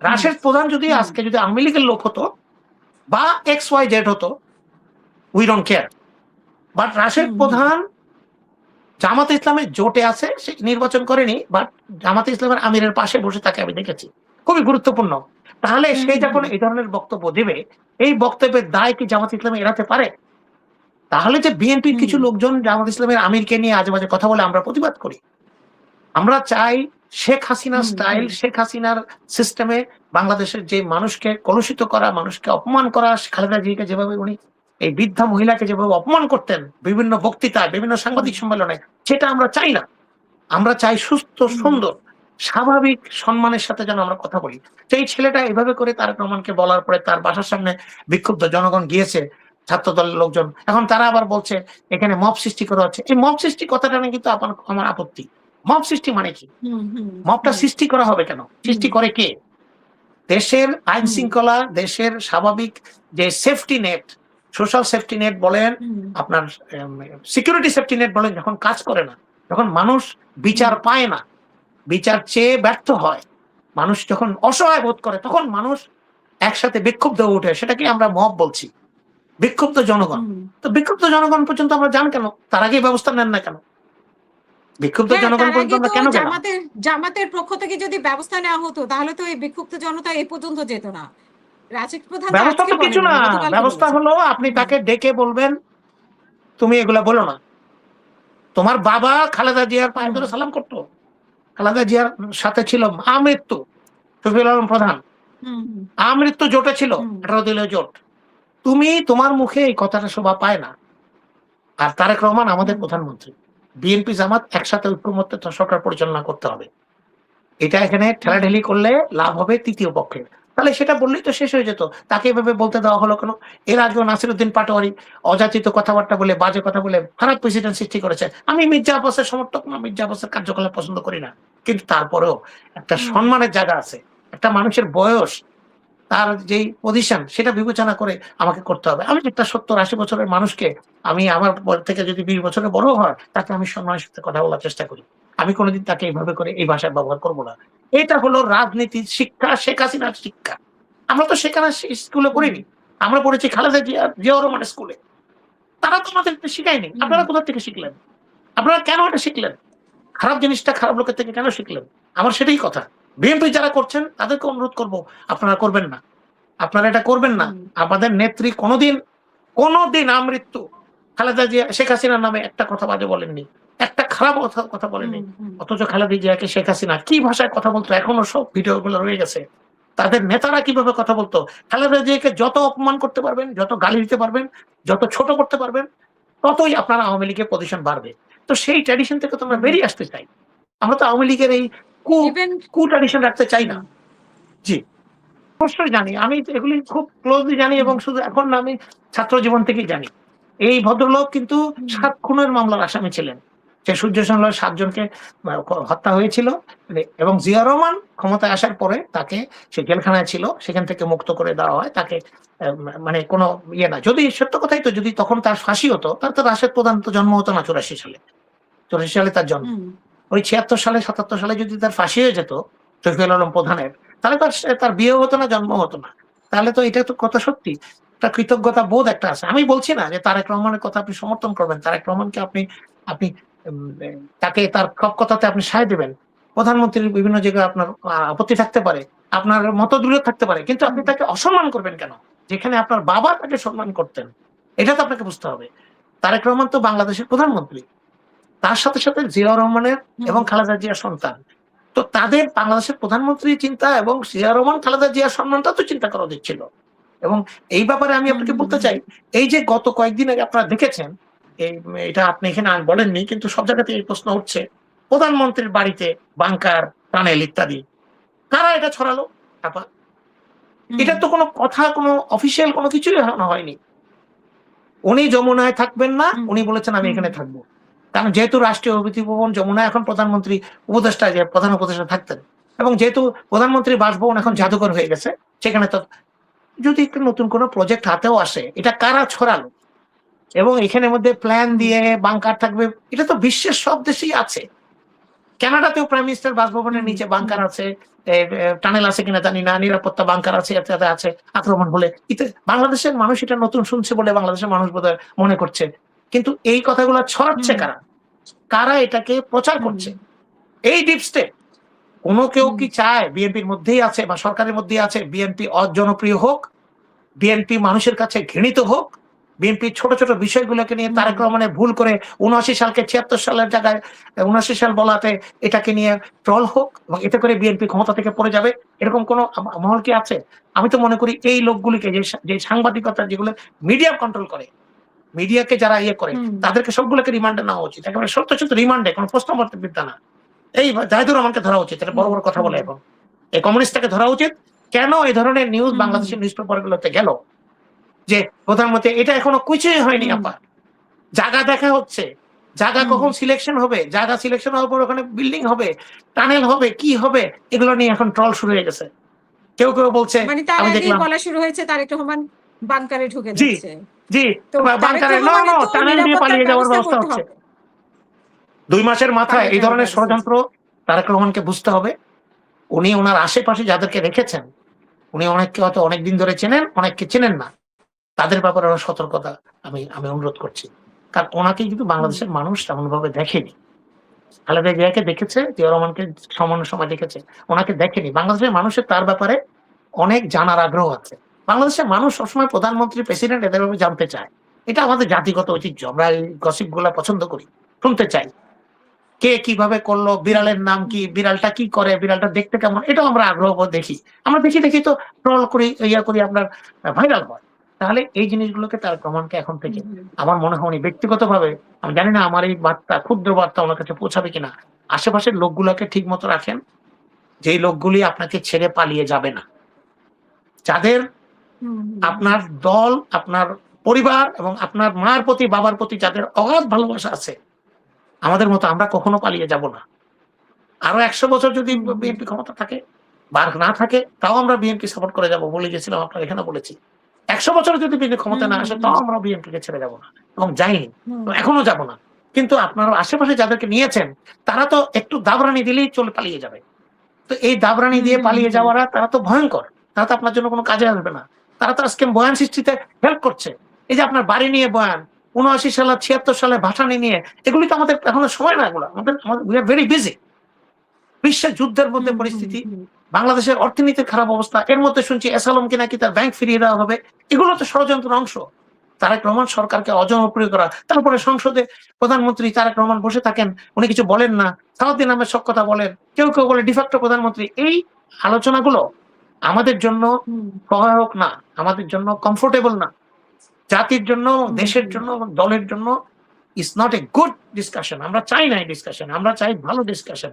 রাশেদ প্রধান যদি আজকে যদি আওয়ামী লীগের লোক হতো বা XYZ হতো, we don't care, but Rashed প্রধান জামাতে ইসলামের জোটে আছে, সে নির্বাচন করেনি, বাট জামাতে ইসলামের আমিরের পাশে বসে তাকে আমি দেখেছি, খুবই গুরুত্বপূর্ণ। তাহলে সে যখন এই ধরনের বক্তব্য দেবে, এই বক্তব্যের দায় কি জামাত ইসলামে এড়াতে পারে? তাহলে যে বিএনপির কিছু লোকজন জামাত ইসলামের আমিরকে নিয়ে আজে বাজে কথা বলে আমরা প্রতিবাদ করি। আমরা চাই শেখ হাসিনা স্টাইল, শেখ হাসিনার সিস্টেমে বাংলাদেশের যে মানুষকে কলুষিত করা, মানুষকে অপমান করা, খালেদা জিয়াকে যেভাবে উনি এই বৃদ্ধা মহিলাকে যেভাবে অপমান করতেন বিভিন্ন বক্তৃতায়, বিভিন্ন সাংবাদিক সম্মেলনে, সেটা আমরা চাই না। আমরা চাই সুস্থ, সুন্দর, স্বাভাবিক সম্মানের সাথে যেন আমরা কথা বলি। সেই ছেলেটা এভাবে করে তারেক রহমানকে বলার পরে তার বাসার সামনে বিক্ষুব্ধ জনগণ গিয়েছে, ছাত্র দলের লোকজন, এখন তারা আবার বলছে এখানে মব সৃষ্টি করা হচ্ছে। এই মব সৃষ্টি কথাটা নিয়ে কিন্তু আমার আপত্তি। মব সৃষ্টি মানে কি? মবটা সৃষ্টি করা হবে কেন? সৃষ্টি করে কে? দেশের আইন শৃঙ্খলা, দেশের স্বাভাবিক যে safety net, social safety net বলেন, আপনার সিকিউরিটি সেফটি নেট বলেন, যখন কাজ করে না, যখন মানুষ বিচার পায় না, বিচার চেয়ে ব্যর্থ হয়, মানুষ যখন অসহায় বোধ করে, তখন মানুষ একসাথে বিক্ষুব্ধ হয়ে ওঠে, সেটাকে আমরা মব বলছি, বিক্ষুব্ধ জনগণ। তো বিক্ষুব্ধ জনগণ পর্যন্ত আমরা যান কেন? তার আগে ব্যবস্থা নেন না কেন? বিক্ষুব্ধ জনগণ পর্যন্ত আমরা কেন গেলাম? জামাতের পক্ষ থেকে যদি ব্যবস্থা নেওয়া হতো তাহলে তো এই বিক্ষুব্ধ জনতা এই পর্যন্ত যেত না। রাশেদ প্রধান ব্যবস্থা তো কিছু না, ব্যবস্থা হলো আপনি তাকে ডেকে বলবেন তুমি এগুলা বলো না। তোমার বাবা খালেদা জিয়ার পায়ে ধরে সালাম করতো, খালেদা জিয়ার সাথে ছিল আমৃত্যু শফিউল আলম প্রধান, আমৃত্যু জোটে ছিল 18 দলীয় জোট। তুমি তোমার মুখে এই কথাটা শোভা পায় না। আর তারেক রহমান আমাদের প্রধানমন্ত্রী, বিএনপি জামাত একসাথে ঐক্যমত্যে সরকার পরিচালনা করতে হবে। এটা এখানে ঠেলাঠেলি করলে লাভ হবে তৃতীয় পক্ষের। তাহলে সেটা বললেই তো শেষ হয়ে যেত। তাকে এভাবে বলতে দেওয়া হলো কেন? এর আগেও নাসিরউদ্দিন পাটোয়ারি অযাচিত কথাবার্তা বলে, বাজে কথা বলে খারাপ প্রেসিডেন্ট সৃষ্টি করেছে। আমি মির্জা আব্বাসের সমর্থক না, মির্জা আব্বাসের কার্যকলাপ পছন্দ করি না, কিন্তু তারপরেও একটা সম্মানের জায়গা আছে, একটা মানুষের বয়স, তার যেই পজিশন, সেটা বিবেচনা করে আমাকে করতে হবে। আমি একটা 70-80 বছরের মানুষকে, আমি আমার থেকে যদি 20 বছরের বড় হয়, তাকে আমি সম্মানের সাথে কথা বলার চেষ্টা করি। আমি কোনোদিন তাকে এইভাবে করে এই ভাষায় ব্যবহার করবো না। এটা হলো রাজনীতির শিক্ষা, শেখ হাসিনার শিক্ষা। আমরা তো সেখানে স্কুলে পড়িনি, আমরা পড়েছি খালেদা জিয়াউর রহমানের স্কুলে। তারা তো আমাদের শিখায়নি। আপনারা কোথা থেকে শিখলেন? আপনারা কেন এটা শিখলেন? খারাপ জিনিসটা খারাপ লোকের থেকে কেন শিখলেন? আমার সেটাই কথা। বিএনপি যারা করছেন তাদেরকে অনুরোধ করব, আপনারা করবেন না, আপনারা এটা করবেন না। আমাদের নেত্রী কোনোদিন আমৃত্যু খালেদা জিয়া শেখ হাসিনার নামে একটা কথা বাজে বলেননি, একটা খারাপ কথা বলেননি। অথচ খালেদা জিয়াকে শেখ হাসিনা কি ভাষায় কথা বলতো, এখনো সব ভিডিও গুলো রয়ে গেছে। তাদের নেতারা কিভাবে কথা বলতো, খালেদা জিয়াকে যত অপমান করতে পারবেন, যত গালি দিতে পারবেন, যত ছোট করতে পারবেন, ততই আপনার আওয়ামী লীগের পজিশন বাড়বে। তো সেই ট্র্যাডিশন থেকে তোমরা বেরিয়ে আসতে চাই। আমরা তো আওয়ামী লীগের এই কু ট্র্যাডিশন রাখতে চাই না। জি, অবশ্যই জানি, আমি এগুলি খুব ক্লোজলি জানি, এবং শুধু এখন না, আমি ছাত্র জীবন থেকেই জানি। এই ভদ্রলোক কিন্তু 7 খুনের মামলার আসামি ছিলেন। সে সূর্য সরকার 7 জনকে হত্যা হয়েছিল, এবং জিয়াউর রহমান ক্ষমতায় আসার পরে তাকে, সে জেলখানায় ছিল, সেখান থেকে মুক্ত করে দেওয়া হয় তাকে। মানে কোনো ইয়ে না, যদি সত্য কথাই তো, যদি তখন তার ফাঁসি হতো, তার তো রাশেদ প্রধান তো জন্ম হতো না 84 সালে। 84 সালে তার জন্ম। ওই 76 সালে 77 সালে যদি তার ফাঁসি হয়ে যেত শফিউল আলম প্রধানের, তাহলে তার বিয়ে হতো না, জন্ম হতো না। তাহলে তো এটা তো কথা সত্যি, একটা কৃতজ্ঞতা বোধ একটা আছে। আমি বলছি না যে তারেক রহমানের কথা আপনি সমর্থন করবেন, তারেক রহমানকে আপনি আপনি তাকে তার সব কথাতে আপনি সায় দেবেন। প্রধানমন্ত্রীর বিভিন্ন জায়গায় আপনার আপত্তি থাকতে পারে, আপনার মতদূরে থাকতে পারে, কিন্তু আপনি তাকে অসম্মান করবেন কেন? যেখানে আপনার বাবা তাকে সম্মান করতেন, এটা তো আপনাকে বুঝতে হবে। তারেক রহমান তো বাংলাদেশের প্রধানমন্ত্রী, তার সাথে সাথে জিয়াউর রহমানের এবং খালেদা জিয়ার সন্তান। তো তাদের বাংলাদেশের প্রধানমন্ত্রীর চিন্তা এবং জিয়াউর রহমান খালেদা জিয়ার সম্মানটা তো চিন্তা করা উচিত ছিল। এবং এই ব্যাপারে আমি আপনাকে বলতে চাই, এই যে গত কয়েকদিন আগে আপনারা দেখেছেন, এটা আপনি এখানে বলেননি, কিন্তু সব জায়গাতে এই প্রশ্ন উঠছে, প্রধানমন্ত্রীর বাড়িতে বাংকার, টানেল ইত্যাদি, কারা এটা ছড়ালো? এটা তো কোনো কথা, কোনো অফিসিয়াল কোনো কিছুই হয়নি। উনি যমুনায় থাকবেন না, উনি বলেছেন আমি এখানে থাকবো। কারণ যেহেতু রাষ্ট্রীয় অতিথি ভবন যমুনায় এখন প্রধানমন্ত্রী উপদেষ্টা, যে প্রধান উপদেষ্টা থাকতেন, এবং যেহেতু প্রধানমন্ত্রীর বাসভবন এখন জাদুঘর হয়ে গেছে, সেখানে তো যদি একটু নতুন কোনো প্রজেক্ট হাতেও আসে, এটা কারা ছড়ালো? এবং এখানের মধ্যে প্ল্যান দিয়ে বাংকার থাকবে, এটা তো বিশ্বের সব দেশেই আছে। কানাডাতেও প্রাইম মিনিস্টার বাসভবনের নিচে বাংকার আছে, টানেল আছে কিনা জানি না, নিরাপত্তা বাংকার আছে, ইত্যাদি আছে, আক্রমণ হলে। বাংলাদেশের মানুষ এটা নতুন শুনছে বলে বাংলাদেশের মানুষ বোধহয় মনে করছে, কিন্তু এই কথাগুলো ছড়াচ্ছে কারা, কারা এটাকে প্রচার করছে? এই ডিপ স্টেট। কোনো কেউ কি চায় বিএনপির মধ্যেই আছে বা সরকারের মধ্যেই আছে বিএনপি অজনপ্রিয় হোক, বিএনপি মানুষের কাছে ঘৃণিত হোক, বিএনপি ছোট ছোট বিষয়গুলোকে নিয়ে তারেক রহমানের ভুল করে ৭৯ সালকে ৭৬ সালের জায়গায় ৭৯ সাল বলাতে এটাকে নিয়ে ট্রল হোক এবং এতে করে বিএনপি ক্ষমতা থেকে পড়ে যাবে, এরকম কোন মহল কি আছে? আমি তো মনে করি এই লোকগুলিকে, যে সাংবাদিকতা যেগুলো মিডিয়া কন্ট্রোল করে, মিডিয়াকে যারা ইয়ে করে, তাদেরকে সবগুলোকে রিমান্ডে নেওয়া উচিত, একেবারে সত্য সত্য রিমান্ডে, কোনো প্রশ্নপত্র বিদ্যা না। এই জাহিদুর রহমানকে ধরা উচিত, এটা বড় বড় কথা বলে এখন। এই কমিউনিস্টটাকে ধরা উচিত। কেন এই ধরনের নিউজ বাংলাদেশের নিউজ পেপার গুলোতে গেল যে প্রধানমন্ত্রী, এটা এখনো কিছুই হয়নি আপা, জায়গা দেখা হচ্ছে, জায়গা কখন সিলেকশন হবে, জায়গা সিলেকশন হওয়ার পর ওখানে বিল্ডিং হবে, টানেল হবে, কি হবে, এগুলো নিয়ে এখন ট্রল শুরু হয়ে গেছে। কেউ কেউ বলছে, মানে তার আমি আগেই দেখলাম বলা শুরু হয়েছে তারেক রহমান বাংকারে ঢুকে জি যাচ্ছে। জি তো বাংকারে টানেল দিয়ে পালিয়ে যাওয়ার ব্যবস্থা হচ্ছে। 2 মাসের মাথায় এই ধরনের ষড়যন্ত্র তারেক রহমানকে বুঝতে হবে। উনি ওনার আশেপাশে যাদেরকে রেখেছেন, উনি অনেককে হয়তো অনেকদিন ধরে চেনেন, অনেককে চেনেন না, তাদের ব্যাপারে সতর্কতা আমি অনুরোধ করছি। কারণ ওনাকে কিন্তু বাংলাদেশের মানুষ তেমন ভাবে দেখেনি। খালেদা জিয়াকে দেখেছে, জিয়া রহমানকে সামান্য সময় দেখেছে, ওনাকে দেখেনি। বাংলাদেশের মানুষের তার ব্যাপারে অনেক জানার আগ্রহ আছে। বাংলাদেশের মানুষ সবসময় প্রধানমন্ত্রী, প্রেসিডেন্ট এদের ব্যাপারে জানতে চায়। এটা আমাদের জাতিগত ঐতিহ্য, আমরা এই গসিপ গুলা পছন্দ করি, শুনতে চাই। কে কিভাবে করলো, বিড়ালের নাম কি, বিড়ালটা কি করে, বিড়ালটা দেখতে কেমন, এটাও আমরা আগ্রহ দেখি। আমরা দেখি তো ট্রল করি, ইয়া করি, আপনার ভাইরাল হয়। তাহলে এই জিনিসগুলোকে তার প্রমাণকে এখন থেকে আমার মনে হয় ব্যক্তিগতভাবে, আমি জানি না আমার এই বার্তা, ক্ষুদ্র বার্তা ওনার কাছে পৌঁছাবে কিনা, আশেপাশের লোকগুলোকে ঠিক মতো রাখেন, যেই লোকগুলি আপনাকে ছেড়ে পালিয়ে যাবে না, যাদের আপনার দল, আপনার পরিবার এবং আপনার মার প্রতি, বাবার প্রতি যাদের অগাধ ভালোবাসা আছে, আমাদের মতো আমরা কখনো পালিয়ে যাব না। আরো 100 বছর যদি বিএনপি ক্ষমতা থাকে বা না থাকে, তাও আমরা বিএনপি সাপোর্ট করে যাব, বলে গেছিলাম, আপনার এখানে বলেছি। 100 বছর যদি বিএনপি ক্ষমতা না আসে, তাও আমরা বিএনপি কে ছেড়ে যাব না এবং যাইনি, এখনো যাব না। কিন্তু আপনার আশেপাশে যাদেরকে নিয়েছেন, তারা তো একটু দাবরানি দিলেই চলে পালিয়ে যাবে। তো এই দাবরানি দিয়ে পালিয়ে যাওয়ারা, তারা তো ভয়ঙ্কর, তারা তো আপনার জন্য কোনো কাজে আসবে না। তারা তো আজকে বয়ান সৃষ্টিতে হেল্প করছে। এই যে আপনার বাড়ি নিয়ে বয়ান, ৭৯ সালে ৭৬ সালে ভাসানি নিয়ে, এগুলি তো আমাদের এখনো সময় না, এগুলো আমাদের উই আর ভেরি বিজি। বিশ্বের যুদ্ধের মধ্যে পরিস্থিতি, বাংলাদেশের অর্থনীতির খারাপ অবস্থা, এর মধ্যে শুনছি এসালমকে নাকি তার ব্যাংক ফিরিয়ে দেওয়া হবে। এগুলো তো ষড়যন্ত্রের অংশ। তারেক রহমান সরকারকে অজনপ্রিয় করা, তারপরে সংসদে প্রধানমন্ত্রী তারেক রহমান বসে থাকেন, উনি কিছু বলেন না, সালাউদ্দিন আহমেদ সব কথা বলেন, কেউ কেউ বলে ডিফ্যাক্টো প্রধানমন্ত্রী। এই আলোচনাগুলো আমাদের জন্য সহায়ক না, আমাদের জন্য কমফোর্টেবল না, জাতির জন্য, দেশের জন্য, দলের জন্য it's not a good discussion. আমরা চাই না এই ডিসকাশন, আমরা চাই ভালো ডিসকাশন,